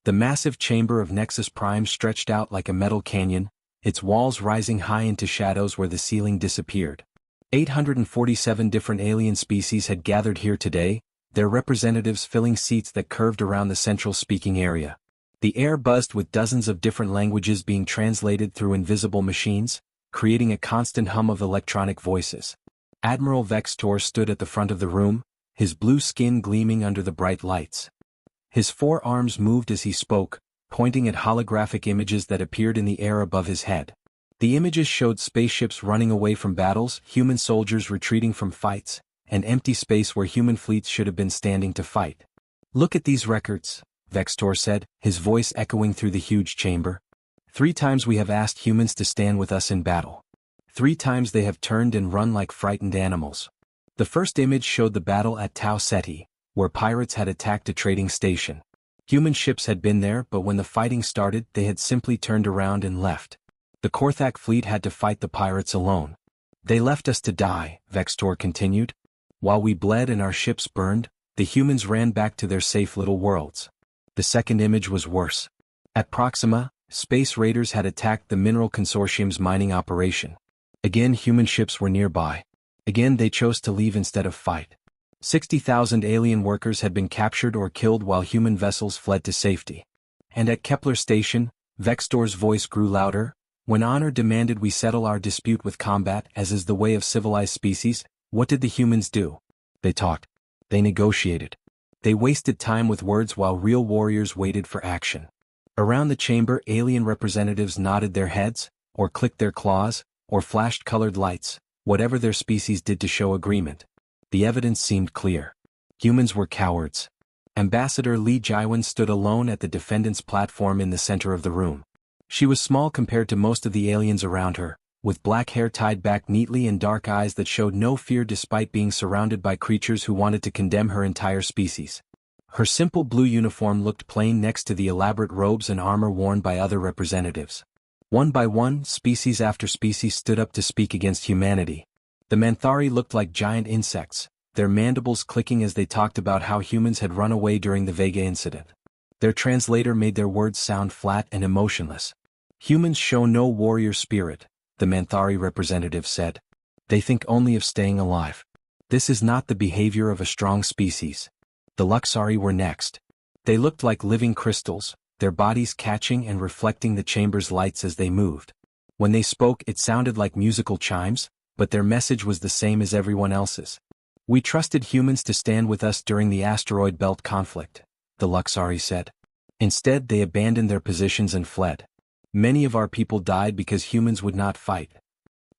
The massive chamber of Nexus Prime stretched out like a metal canyon, its walls rising high into shadows where the ceiling disappeared. 847 different alien species had gathered here today, their representatives filling seats that curved around the central speaking area. The air buzzed with dozens of different languages being translated through invisible machines, creating a constant hum of electronic voices. Admiral Vextor stood at the front of the room, his blue skin gleaming under the bright lights. His four arms moved as he spoke, pointing at holographic images that appeared in the air above his head. The images showed spaceships running away from battles, human soldiers retreating from fights, and empty space where human fleets should have been standing to fight. "Look at these records," Vextor said, his voice echoing through the huge chamber. 3 times we have asked humans to stand with us in battle. 3 times they have turned and run like frightened animals. The first image showed the battle at Tau Ceti, where pirates had attacked a trading station. Human ships had been there, but when the fighting started, they had simply turned around and left. The Korthak fleet had to fight the pirates alone. "They left us to die," Vextor continued. "While we bled and our ships burned, the humans ran back to their safe little worlds." The second image was worse. At Proxima, space raiders had attacked the Mineral Consortium's mining operation. Again, human ships were nearby. Again, they chose to leave instead of fight. 60,000 alien workers had been captured or killed while human vessels fled to safety. And at Kepler Station, Vextor's voice grew louder. "When honor demanded we settle our dispute with combat, as is the way of civilized species, what did the humans do? They talked. They negotiated. They wasted time with words while real warriors waited for action." Around the chamber, alien representatives nodded their heads, or clicked their claws, or flashed colored lights, whatever their species did to show agreement. The evidence seemed clear. Humans were cowards. Ambassador Li Jiwen stood alone at the defendant's platform in the center of the room. She was small compared to most of the aliens around her, with black hair tied back neatly and dark eyes that showed no fear despite being surrounded by creatures who wanted to condemn her entire species. Her simple blue uniform looked plain next to the elaborate robes and armor worn by other representatives. One by one, species after species stood up to speak against humanity. The Manthari looked like giant insects, their mandibles clicking as they talked about how humans had run away during the Vega incident. Their translator made their words sound flat and emotionless. "Humans show no warrior spirit," the Manthari representative said. "They think only of staying alive. This is not the behavior of a strong species." The Luxari were next. They looked like living crystals, their bodies catching and reflecting the chamber's lights as they moved. When they spoke, it sounded like musical chimes, but their message was the same as everyone else's. "We trusted humans to stand with us during the asteroid belt conflict," the Luxari said. "Instead, they abandoned their positions and fled. Many of our people died because humans would not fight."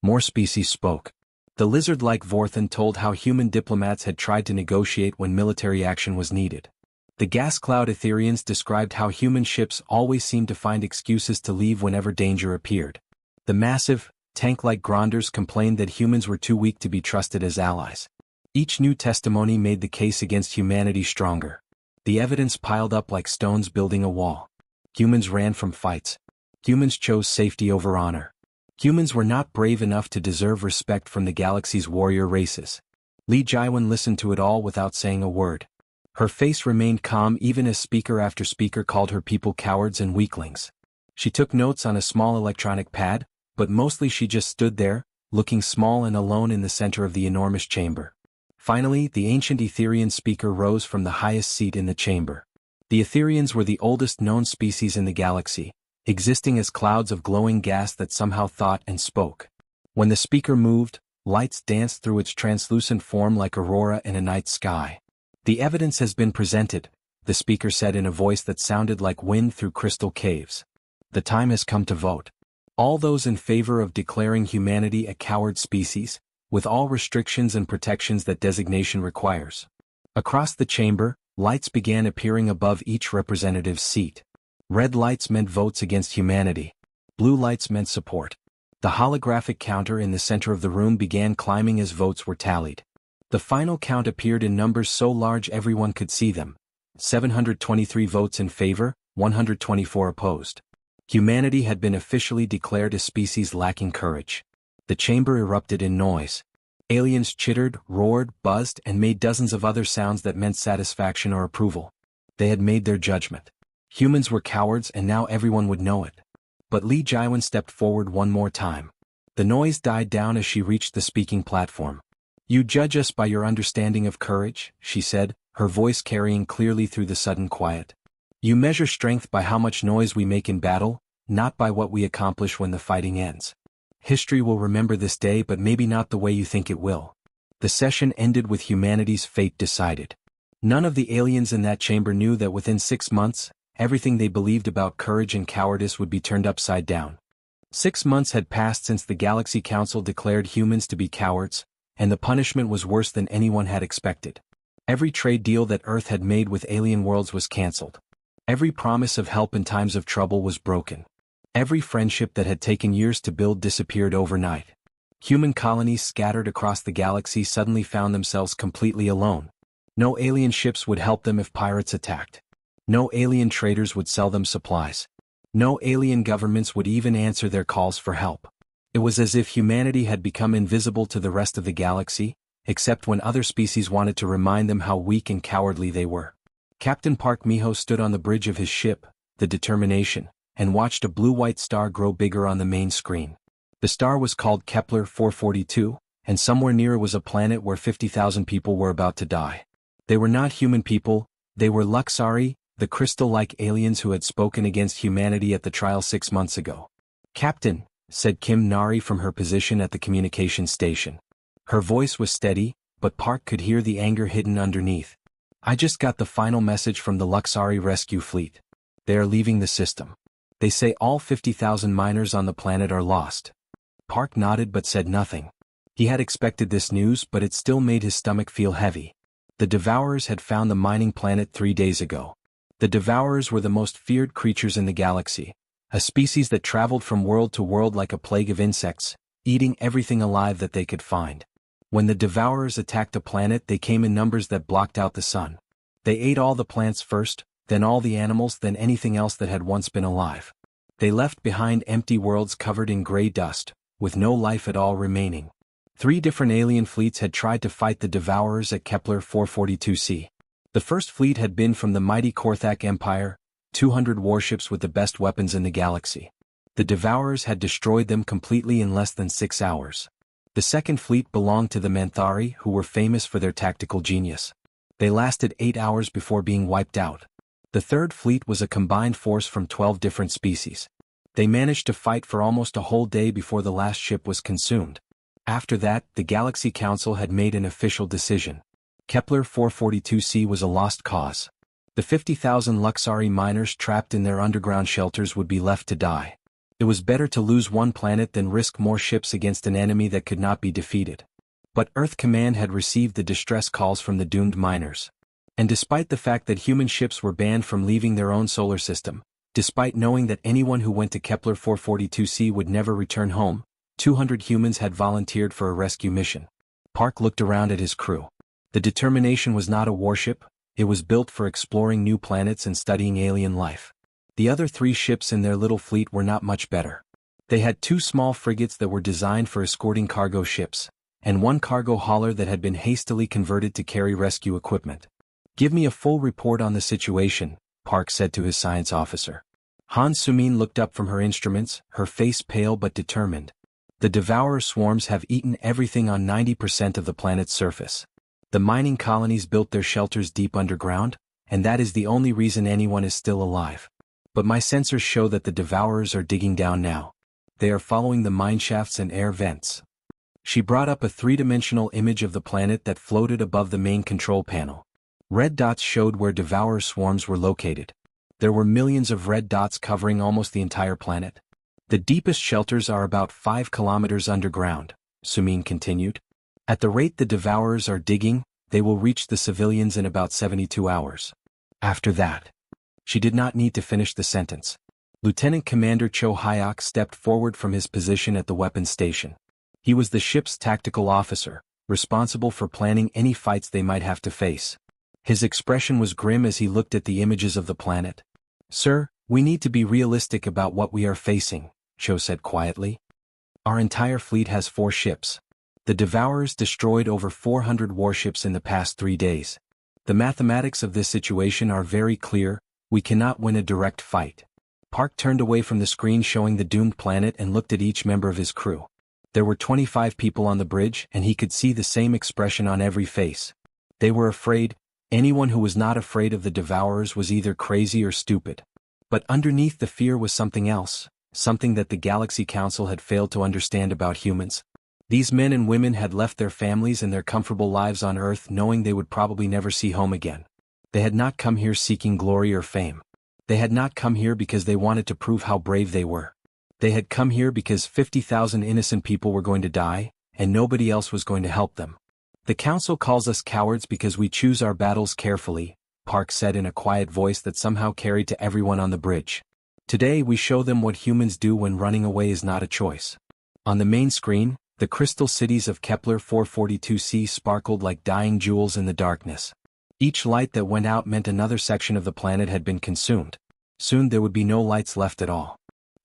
More species spoke. The lizard-like Vorthan told how human diplomats had tried to negotiate when military action was needed. The gas cloud Etherians described how human ships always seemed to find excuses to leave whenever danger appeared. The massive, tank-like Gronders complained that humans were too weak to be trusted as allies. Each new testimony made the case against humanity stronger. The evidence piled up like stones building a wall. Humans ran from fights. Humans chose safety over honor. Humans were not brave enough to deserve respect from the galaxy's warrior races. Li Jiwen listened to it all without saying a word. Her face remained calm even as speaker after speaker called her people cowards and weaklings. She took notes on a small electronic pad, but mostly she just stood there, looking small and alone in the center of the enormous chamber. Finally, the ancient Etherian speaker rose from the highest seat in the chamber. The Etherians were the oldest known species in the galaxy, existing as clouds of glowing gas that somehow thought and spoke. When the speaker moved, lights danced through its translucent form like aurora in a night sky. "The evidence has been presented," the speaker said in a voice that sounded like wind through crystal caves. "The time has come to vote. All those in favor of declaring humanity a coward species, with all restrictions and protections that designation requires." Across the chamber, lights began appearing above each representative's seat. Red lights meant votes against humanity. Blue lights meant support. The holographic counter in the center of the room began climbing as votes were tallied. The final count appeared in numbers so large everyone could see them. 723 votes in favor, 124 opposed. Humanity had been officially declared a species lacking courage. The chamber erupted in noise. Aliens chittered, roared, buzzed, and made dozens of other sounds that meant satisfaction or approval. They had made their judgment. Humans were cowards and now everyone would know it. But Li Jiwen stepped forward one more time. The noise died down as she reached the speaking platform. "You judge us by your understanding of courage," she said, her voice carrying clearly through the sudden quiet. "You measure strength by how much noise we make in battle, not by what we accomplish when the fighting ends. History will remember this day, but maybe not the way you think it will." The session ended with humanity's fate decided. None of the aliens in that chamber knew that within 6 months, everything they believed about courage and cowardice would be turned upside down. 6 months had passed since the Galaxy Council declared humans to be cowards, and the punishment was worse than anyone had expected. Every trade deal that Earth had made with alien worlds was cancelled. Every promise of help in times of trouble was broken. Every friendship that had taken years to build disappeared overnight. Human colonies scattered across the galaxy suddenly found themselves completely alone. No alien ships would help them if pirates attacked. No alien traders would sell them supplies. No alien governments would even answer their calls for help. It was as if humanity had become invisible to the rest of the galaxy, except when other species wanted to remind them how weak and cowardly they were. Captain Park Miho stood on the bridge of his ship, the Determination, and watched a blue-white star grow bigger on the main screen. The star was called Kepler 442, and somewhere near it was a planet where 50,000 people were about to die. They were not human people, they were Luxari, the crystal-like aliens who had spoken against humanity at the trial 6 months ago. "Captain," said Kim Nari from her position at the communications station. Her voice was steady, but Park could hear the anger hidden underneath. "I just got the final message from the Luxari rescue fleet. They are leaving the system. They say all 50,000 miners on the planet are lost." Park nodded but said nothing. He had expected this news, but it still made his stomach feel heavy. The Devourers had found the mining planet 3 days ago. The Devourers were the most feared creatures in the galaxy, a species that traveled from world to world like a plague of insects, eating everything alive that they could find. When the Devourers attacked a planet, they came in numbers that blocked out the sun. They ate all the plants first, then all the animals, then anything else that had once been alive. They left behind empty worlds covered in gray dust, with no life at all remaining. 3 different alien fleets had tried to fight the Devourers at Kepler 442c. The first fleet had been from the mighty Korthak Empire, 200 warships with the best weapons in the galaxy. The Devourers had destroyed them completely in less than 6 hours. The second fleet belonged to the Manthari, who were famous for their tactical genius. They lasted 8 hours before being wiped out. The third fleet was a combined force from 12 different species. They managed to fight for almost a whole day before the last ship was consumed. After that, the Galaxy Council had made an official decision. Kepler 442c was a lost cause. The 50,000 Luxari miners trapped in their underground shelters would be left to die. It was better to lose one planet than risk more ships against an enemy that could not be defeated. But Earth Command had received the distress calls from the doomed miners. And despite the fact that human ships were banned from leaving their own solar system, despite knowing that anyone who went to Kepler 442c would never return home, 200 humans had volunteered for a rescue mission. Park looked around at his crew. The Determination was not a warship, it was built for exploring new planets and studying alien life. The other 3 ships in their little fleet were not much better. They had 2 small frigates that were designed for escorting cargo ships, and 1 cargo hauler that had been hastily converted to carry rescue equipment. "Give me a full report on the situation," Park said to his science officer. Han Sumin looked up from her instruments, her face pale but determined. "The Devourer swarms have eaten everything on 90% of the planet's surface. The mining colonies built their shelters deep underground, and that is the only reason anyone is still alive. But my sensors show that the Devourers are digging down now. They are following the mineshafts and air vents." She brought up a 3-dimensional image of the planet that floated above the main control panel. Red dots showed where Devourer swarms were located. There were millions of red dots covering almost the entire planet. "The deepest shelters are about 5 kilometers underground," Sumin continued. "At the rate the Devourers are digging, they will reach the civilians in about 72 hours. After that..." She did not need to finish the sentence. Lieutenant Commander Cho Hyok stepped forward from his position at the weapons station. He was the ship's tactical officer, responsible for planning any fights they might have to face. His expression was grim as he looked at the images of the planet. "Sir, we need to be realistic about what we are facing," Cho said quietly. "Our entire fleet has 4 ships. The Devourers destroyed over 400 warships in the past 3 days. The mathematics of this situation are very clear, We cannot win a direct fight. Park turned away from the screen showing the doomed planet and looked at each member of his crew. There were 25 people on the bridge and he could see the same expression on every face. They were afraid. Anyone who was not afraid of the Devourers was either crazy or stupid. But underneath the fear was something else, something that the Galaxy Council had failed to understand about humans. These men and women had left their families and their comfortable lives on Earth knowing they would probably never see home again. They had not come here seeking glory or fame. They had not come here because they wanted to prove how brave they were. They had come here because 50,000 innocent people were going to die, and nobody else was going to help them. The Council calls us cowards because we choose our battles carefully, Park said in a quiet voice that somehow carried to everyone on the bridge. Today we show them what humans do when running away is not a choice. On the main screen, the crystal cities of Kepler 442c sparkled like dying jewels in the darkness. Each light that went out meant another section of the planet had been consumed. Soon there would be no lights left at all.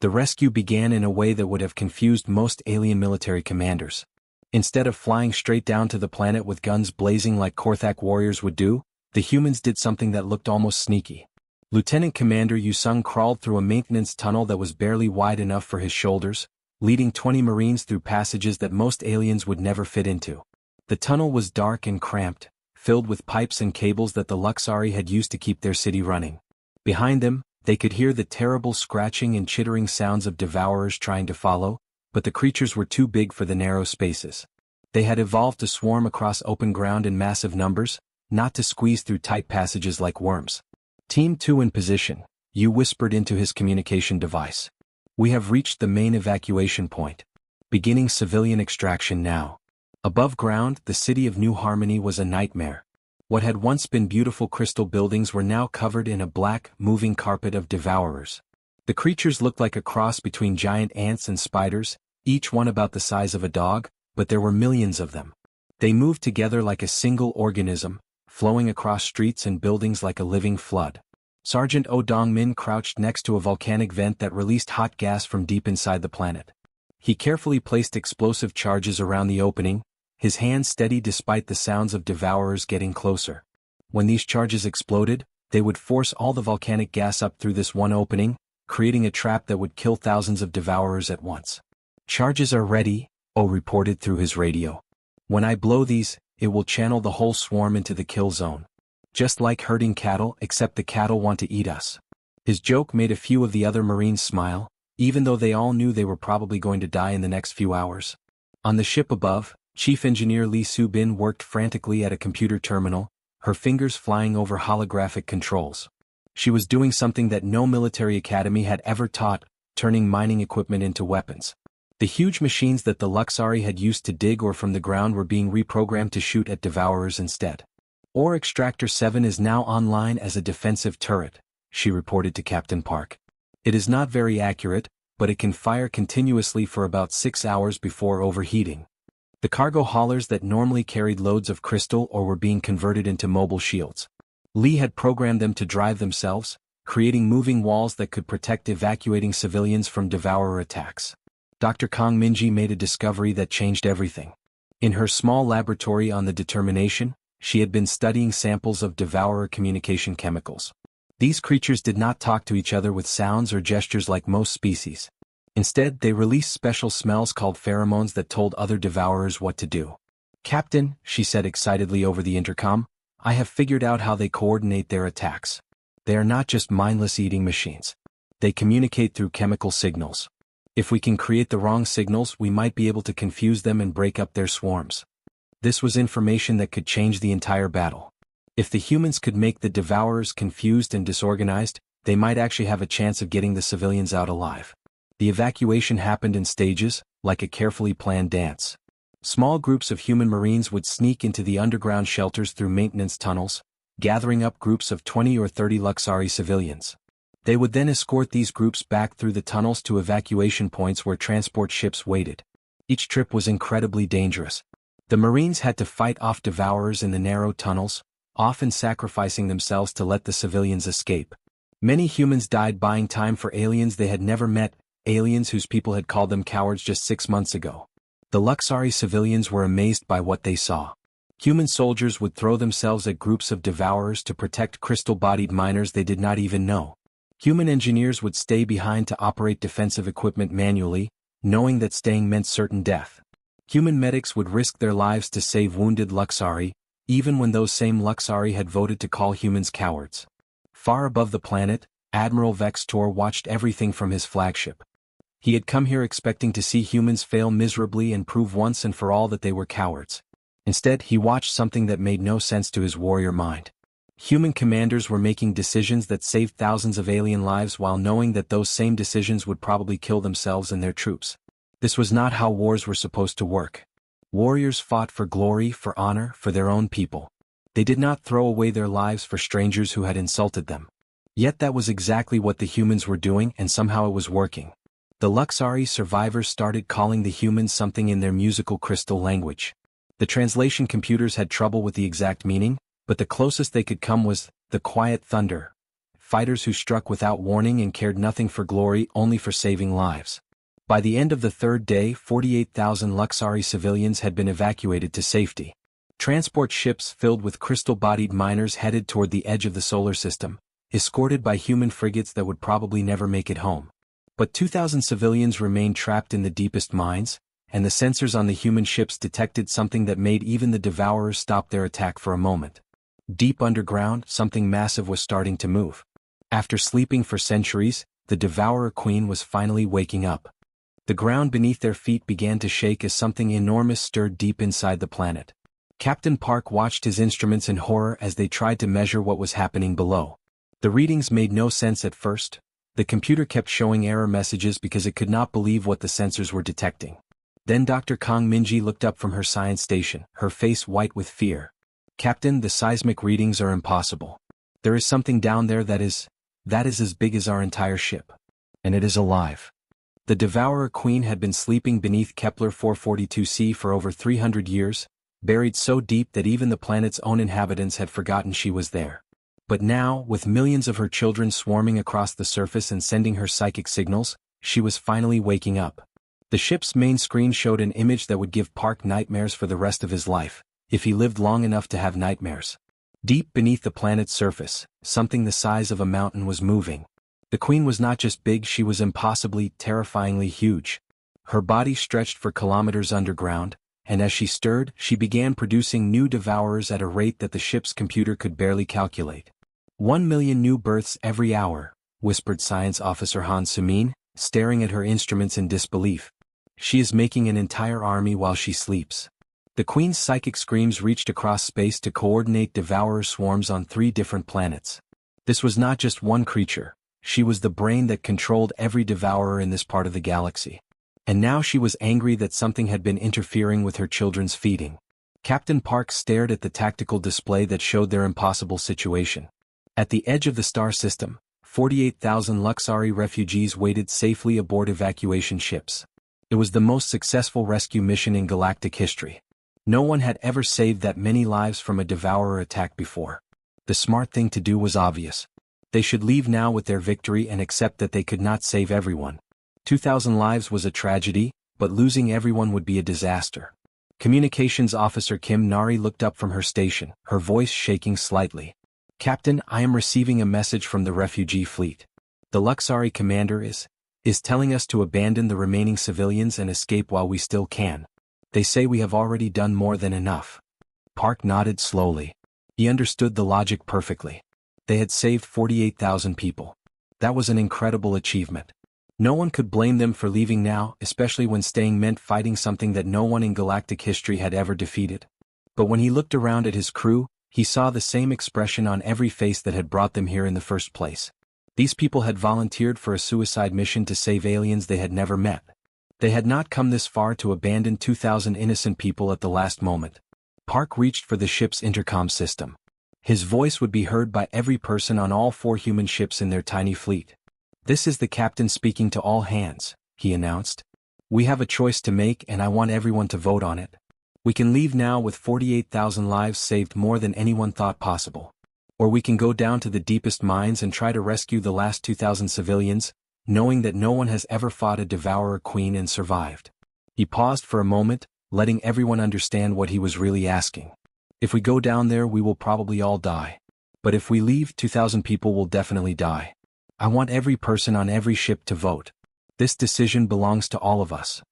The rescue began in a way that would have confused most alien military commanders. Instead of flying straight down to the planet with guns blazing like Korthak warriors would do, the humans did something that looked almost sneaky. Lieutenant Commander Yusung crawled through a maintenance tunnel that was barely wide enough for his shoulders, leading 20 Marines through passages that most aliens would never fit into. The tunnel was dark and cramped, filled with pipes and cables that the Luxari had used to keep their city running. Behind them, they could hear the terrible scratching and chittering sounds of Devourers trying to follow, but the creatures were too big for the narrow spaces. They had evolved to swarm across open ground in massive numbers, not to squeeze through tight passages like worms. Team 2 in position, Yu whispered into his communication device. We have reached the main evacuation point. Beginning civilian extraction now. Above ground, the city of New Harmony was a nightmare. What had once been beautiful crystal buildings were now covered in a black, moving carpet of Devourers. The creatures looked like a cross between giant ants and spiders, each one about the size of a dog, but there were millions of them. They moved together like a single organism, flowing across streets and buildings like a living flood. Sergeant Oh Dong-min crouched next to a volcanic vent that released hot gas from deep inside the planet. He carefully placed explosive charges around the opening, his hands steady despite the sounds of Devourers getting closer. When these charges exploded, they would force all the volcanic gas up through this one opening, creating a trap that would kill thousands of Devourers at once. Charges are ready, Oh reported through his radio. When I blow these, it will channel the whole swarm into the kill zone. Just like herding cattle, except the cattle want to eat us. His joke made a few of the other Marines smile, even though they all knew they were probably going to die in the next few hours. On the ship above, Chief Engineer Lee Soo-bin worked frantically at a computer terminal, her fingers flying over holographic controls. She was doing something that no military academy had ever taught, turning mining equipment into weapons. The huge machines that the Luxari had used to dig ore from the ground were being reprogrammed to shoot at Devourers instead. Ore Extractor 7 is now online as a defensive turret, she reported to Captain Park. It is not very accurate, but it can fire continuously for about 6 hours before overheating. The cargo haulers that normally carried loads of crystal ore were being converted into mobile shields. Lee had programmed them to drive themselves, creating moving walls that could protect evacuating civilians from Devourer attacks. Dr. Kong Minji made a discovery that changed everything. In her small laboratory on the Determination, she had been studying samples of Devourer communication chemicals. These creatures did not talk to each other with sounds or gestures like most species. Instead, they released special smells called pheromones that told other Devourers what to do. Captain, she said excitedly over the intercom, I have figured out how they coordinate their attacks. They are not just mindless eating machines. They communicate through chemical signals. If we can create the wrong signals, we might be able to confuse them and break up their swarms. This was information that could change the entire battle. If the humans could make the Devourers confused and disorganized, they might actually have a chance of getting the civilians out alive. The evacuation happened in stages, like a carefully planned dance. Small groups of human Marines would sneak into the underground shelters through maintenance tunnels, gathering up groups of 20 or 30 Luxari civilians. They would then escort these groups back through the tunnels to evacuation points where transport ships waited. Each trip was incredibly dangerous. The Marines had to fight off Devourers in the narrow tunnels, often sacrificing themselves to let the civilians escape. Many humans died buying time for aliens they had never met, aliens whose people had called them cowards just 6 months ago. The Luxari civilians were amazed by what they saw. Human soldiers would throw themselves at groups of devourers to protect crystal-bodied miners they did not even know. Human engineers would stay behind to operate defensive equipment manually, knowing that staying meant certain death. Human medics would risk their lives to save wounded Luxari, even when those same Luxari had voted to call humans cowards. Far above the planet, Admiral Vextor watched everything from his flagship. He had come here expecting to see humans fail miserably and prove once and for all that they were cowards. Instead, he watched something that made no sense to his warrior mind. Human commanders were making decisions that saved thousands of alien lives while knowing that those same decisions would probably kill themselves and their troops. This was not how wars were supposed to work. Warriors fought for glory, for honor, for their own people. They did not throw away their lives for strangers who had insulted them. Yet that was exactly what the humans were doing, and somehow it was working. The Luxari survivors started calling the humans something in their musical crystal language. The translation computers had trouble with the exact meaning, but the closest they could come was the quiet thunder. Fighters who struck without warning and cared nothing for glory, only for saving lives. By the end of the third day, 48,000 Luxari civilians had been evacuated to safety. Transport ships filled with crystal-bodied miners headed toward the edge of the solar system, escorted by human frigates that would probably never make it home. But 2,000 civilians remained trapped in the deepest mines, and the sensors on the human ships detected something that made even the Devourers stop their attack for a moment. Deep underground, something massive was starting to move. After sleeping for centuries, the Devourer Queen was finally waking up. The ground beneath their feet began to shake as something enormous stirred deep inside the planet. Captain Park watched his instruments in horror as they tried to measure what was happening below. The readings made no sense at first. The computer kept showing error messages because it could not believe what the sensors were detecting. Then Dr. Kong Minji looked up from her science station, her face white with fear. "Captain, the seismic readings are impossible. There is something down there that is as big as our entire ship. And it is alive." The Devourer Queen had been sleeping beneath Kepler 442c for over 300 years, buried so deep that even the planet's own inhabitants had forgotten she was there. But now, with millions of her children swarming across the surface and sending her psychic signals, she was finally waking up. The ship's main screen showed an image that would give Park nightmares for the rest of his life, if he lived long enough to have nightmares. Deep beneath the planet's surface, something the size of a mountain was moving. The Queen was not just big, she was impossibly, terrifyingly huge. Her body stretched for kilometers underground, and as she stirred, she began producing new devourers at a rate that the ship's computer could barely calculate. 1 million new births every hour, whispered Science Officer Han Sumin, staring at her instruments in disbelief. She is making an entire army while she sleeps. The Queen's psychic screams reached across space to coordinate devourer swarms on 3 different planets. This was not just one creature, she was the brain that controlled every devourer in this part of the galaxy. And now she was angry that something had been interfering with her children's feeding. Captain Park stared at the tactical display that showed their impossible situation. At the edge of the star system, 48,000 Luxari refugees waited safely aboard evacuation ships. It was the most successful rescue mission in galactic history. No one had ever saved that many lives from a devourer attack before. The smart thing to do was obvious. They should leave now with their victory and accept that they could not save everyone. 2,000 lives was a tragedy, but losing everyone would be a disaster. Communications Officer Kim Nari looked up from her station, her voice shaking slightly. "Captain, I am receiving a message from the refugee fleet. The Luxari commander is telling us to abandon the remaining civilians and escape while we still can. They say we have already done more than enough." Park nodded slowly. He understood the logic perfectly. They had saved 48,000 people. That was an incredible achievement. No one could blame them for leaving now, especially when staying meant fighting something that no one in galactic history had ever defeated. But when he looked around at his crew, he saw the same expression on every face that had brought them here in the first place. These people had volunteered for a suicide mission to save aliens they had never met. They had not come this far to abandon 2,000 innocent people at the last moment. Park reached for the ship's intercom system. His voice would be heard by every person on all 4 human ships in their tiny fleet. "This is the captain speaking to all hands," he announced. "We have a choice to make and I want everyone to vote on it. We can leave now with 48,000 lives saved, more than anyone thought possible. Or we can go down to the deepest mines and try to rescue the last 2,000 civilians, knowing that no one has ever fought a devourer queen and survived." He paused for a moment, letting everyone understand what he was really asking. If we go down there we will probably all die. But if we leave, 2,000 people will definitely die. I want every person on every ship to vote. This decision belongs to all of us.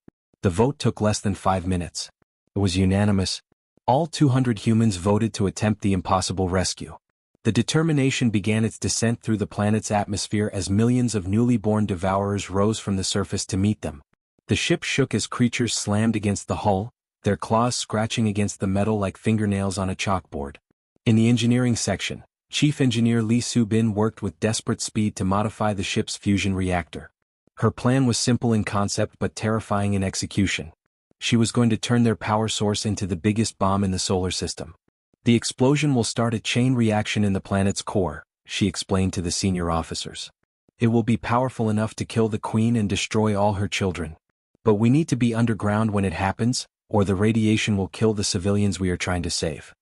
The vote took less than 5 minutes. It was unanimous. All 200 humans voted to attempt the impossible rescue. The determination began its descent through the planet's atmosphere as millions of newly born devourers rose from the surface to meet them. The ship shook as creatures slammed against the hull, their claws scratching against the metal like fingernails on a chalkboard. In the engineering section, Chief Engineer Lee Soo-bin worked with desperate speed to modify the ship's fusion reactor. Her plan was simple in concept but terrifying in execution. She was going to turn their power source into the biggest bomb in the solar system. The explosion will start a chain reaction in the planet's core, she explained to the senior officers. It will be powerful enough to kill the Queen and destroy all her children. But we need to be underground when it happens, or the radiation will kill the civilians we are trying to save.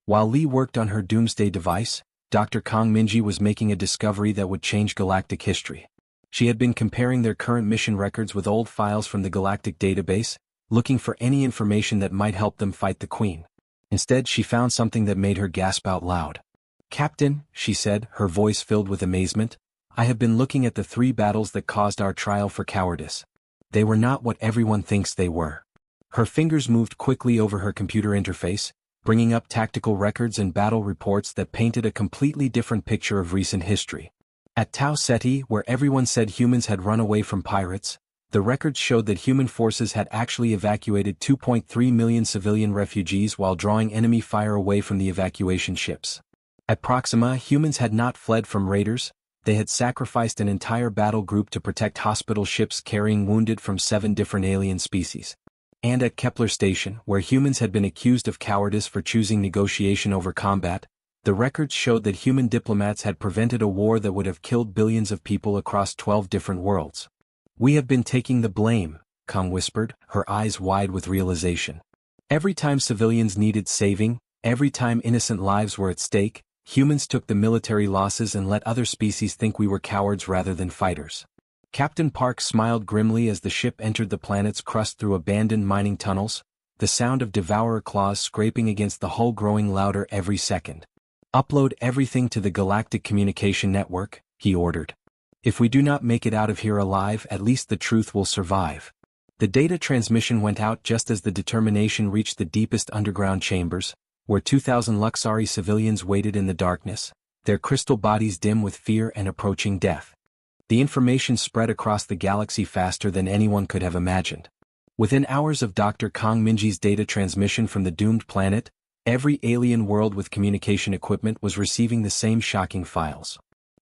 While Lee worked on her doomsday device, Dr. Kang Minji was making a discovery that would change galactic history. She had been comparing their current mission records with old files from the galactic database, looking for any information that might help them fight the Queen. Instead, she found something that made her gasp out loud. "Captain," she said, her voice filled with amazement, "I have been looking at the 3 battles that caused our trial for cowardice. They were not what everyone thinks they were." Her fingers moved quickly over her computer interface, bringing up tactical records and battle reports that painted a completely different picture of recent history. At Tau Ceti, where everyone said humans had run away from pirates, the records showed that human forces had actually evacuated 2.3 million civilian refugees while drawing enemy fire away from the evacuation ships. At Proxima, humans had not fled from raiders, they had sacrificed an entire battle group to protect hospital ships carrying wounded from 7 different alien species. And at Kepler Station, where humans had been accused of cowardice for choosing negotiation over combat, the records showed that human diplomats had prevented a war that would have killed billions of people across 12 different worlds. "We have been taking the blame," Kang whispered, her eyes wide with realization. "Every time civilians needed saving, every time innocent lives were at stake, humans took the military losses and let other species think we were cowards rather than fighters." Captain Park smiled grimly as the ship entered the planet's crust through abandoned mining tunnels, the sound of devourer claws scraping against the hull growing louder every second. "Upload everything to the Galactic Communication Network," he ordered. "If we do not make it out of here alive, at least the truth will survive." The data transmission went out just as the determination reached the deepest underground chambers, where 2,000 Luxari civilians waited in the darkness, their crystal bodies dim with fear and approaching death. The information spread across the galaxy faster than anyone could have imagined. Within hours of Dr. Kang Minji's data transmission from the doomed planet, every alien world with communication equipment was receiving the same shocking files.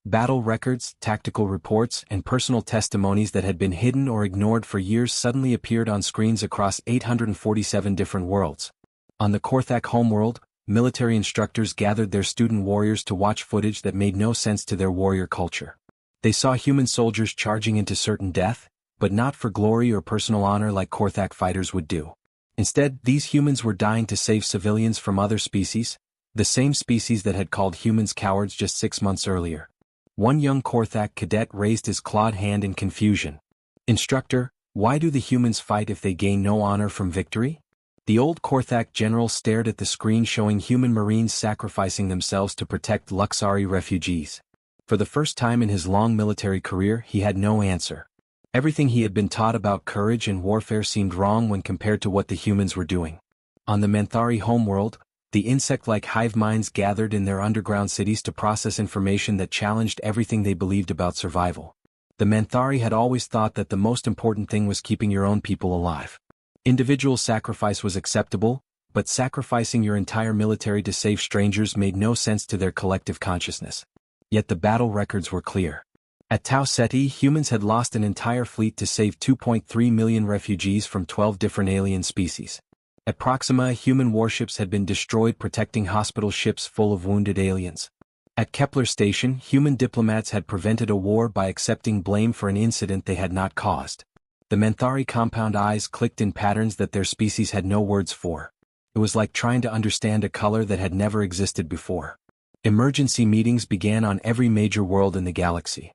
Battle records, tactical reports, and personal testimonies that had been hidden or ignored for years suddenly appeared on screens across 847 different worlds. On the Korthak homeworld, military instructors gathered their student warriors to watch footage that made no sense to their warrior culture. They saw human soldiers charging into certain death, but not for glory or personal honor like Korthak fighters would do. Instead, these humans were dying to save civilians from other species, the same species that had called humans cowards just 6 months earlier. One young Korthak cadet raised his clawed hand in confusion. "Instructor, why do the humans fight if they gain no honor from victory?" The old Korthak general stared at the screen showing human marines sacrificing themselves to protect Luxari refugees. For the first time in his long military career, he had no answer. Everything he had been taught about courage and warfare seemed wrong when compared to what the humans were doing. On the Manthari homeworld, the insect-like hive minds gathered in their underground cities to process information that challenged everything they believed about survival. The Manthari had always thought that the most important thing was keeping your own people alive. Individual sacrifice was acceptable, but sacrificing your entire military to save strangers made no sense to their collective consciousness. Yet the battle records were clear. At Tau Ceti, humans had lost an entire fleet to save 2.3 million refugees from 12 different alien species. At Proxima, human warships had been destroyed protecting hospital ships full of wounded aliens. At Kepler Station, human diplomats had prevented a war by accepting blame for an incident they had not caused. The Manthari compound eyes clicked in patterns that their species had no words for. It was like trying to understand a color that had never existed before. Emergency meetings began on every major world in the galaxy.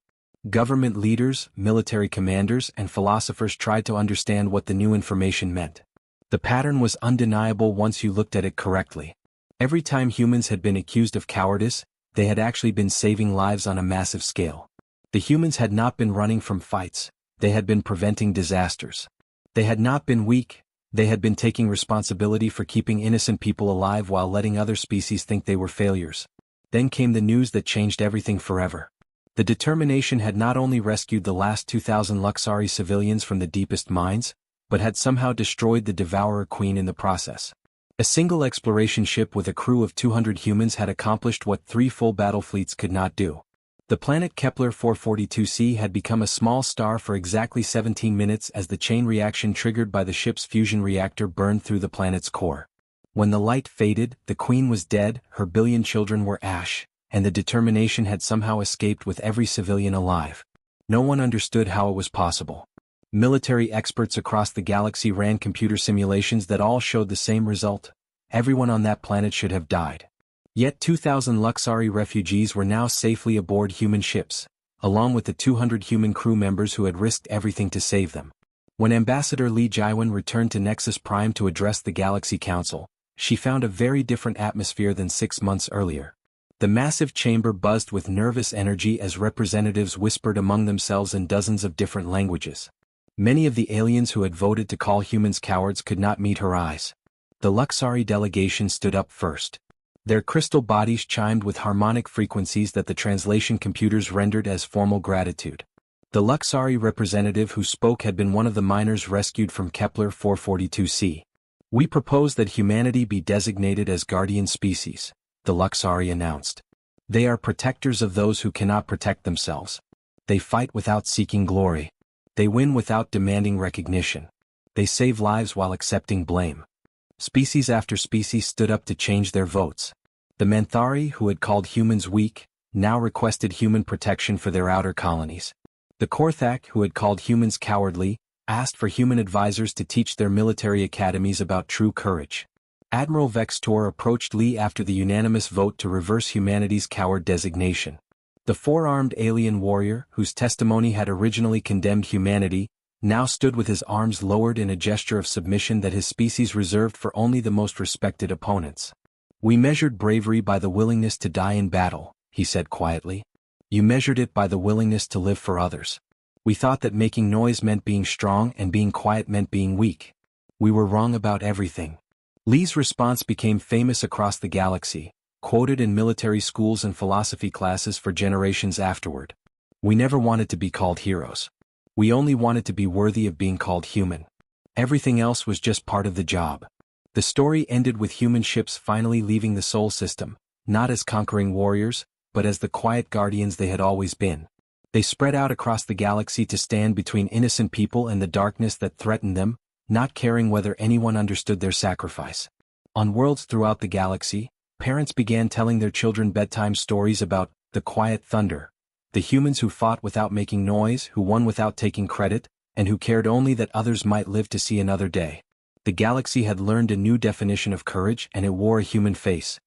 Government leaders, military commanders, and philosophers tried to understand what the new information meant. The pattern was undeniable once you looked at it correctly. Every time humans had been accused of cowardice, they had actually been saving lives on a massive scale. The humans had not been running from fights, they had been preventing disasters. They had not been weak, they had been taking responsibility for keeping innocent people alive while letting other species think they were failures. Then came the news that changed everything forever. The determination had not only rescued the last 2,000 Luxari civilians from the deepest mines, but had somehow destroyed the Devourer Queen in the process. A single exploration ship with a crew of 200 humans had accomplished what 3 full battle fleets could not do. The planet Kepler 442c had become a small star for exactly 17 minutes as the chain reaction triggered by the ship's fusion reactor burned through the planet's core. When the light faded, the Queen was dead, her billion children were ash, and the determination had somehow escaped with every civilian alive. No one understood how it was possible. Military experts across the galaxy ran computer simulations that all showed the same result. Everyone on that planet should have died. Yet 2,000 Luxari refugees were now safely aboard human ships, along with the 200 human crew members who had risked everything to save them. When Ambassador Li Jiwen returned to Nexus Prime to address the Galaxy Council, she found a very different atmosphere than 6 months earlier. The massive chamber buzzed with nervous energy as representatives whispered among themselves in dozens of different languages. Many of the aliens who had voted to call humans cowards could not meet her eyes. The Luxari delegation stood up first. Their crystal bodies chimed with harmonic frequencies that the translation computers rendered as formal gratitude. The Luxari representative who spoke had been one of the miners rescued from Kepler 442c. "We propose that humanity be designated as guardian species," the Luxari announced. "They are protectors of those who cannot protect themselves. They fight without seeking glory. They win without demanding recognition. They save lives while accepting blame." Species after species stood up to change their votes. The Manthari, who had called humans weak, now requested human protection for their outer colonies. The Korthak, who had called humans cowardly, asked for human advisors to teach their military academies about true courage. Admiral Vextor approached Li after the unanimous vote to reverse humanity's coward designation. The four-armed alien warrior, whose testimony had originally condemned humanity, now stood with his arms lowered in a gesture of submission that his species reserved for only the most respected opponents. "We measured bravery by the willingness to die in battle," he said quietly. "You measured it by the willingness to live for others. We thought that making noise meant being strong and being quiet meant being weak. We were wrong about everything." Li's response became famous across the galaxy, quoted in military schools and philosophy classes for generations afterward. "We never wanted to be called heroes. We only wanted to be worthy of being called human. Everything else was just part of the job." The story ended with human ships finally leaving the Sol system, not as conquering warriors, but as the quiet guardians they had always been. They spread out across the galaxy to stand between innocent people and the darkness that threatened them, not caring whether anyone understood their sacrifice. On worlds throughout the galaxy, parents began telling their children bedtime stories about the quiet thunder, the humans who fought without making noise, who won without taking credit, and who cared only that others might live to see another day. The galaxy had learned a new definition of courage, and it wore a human face.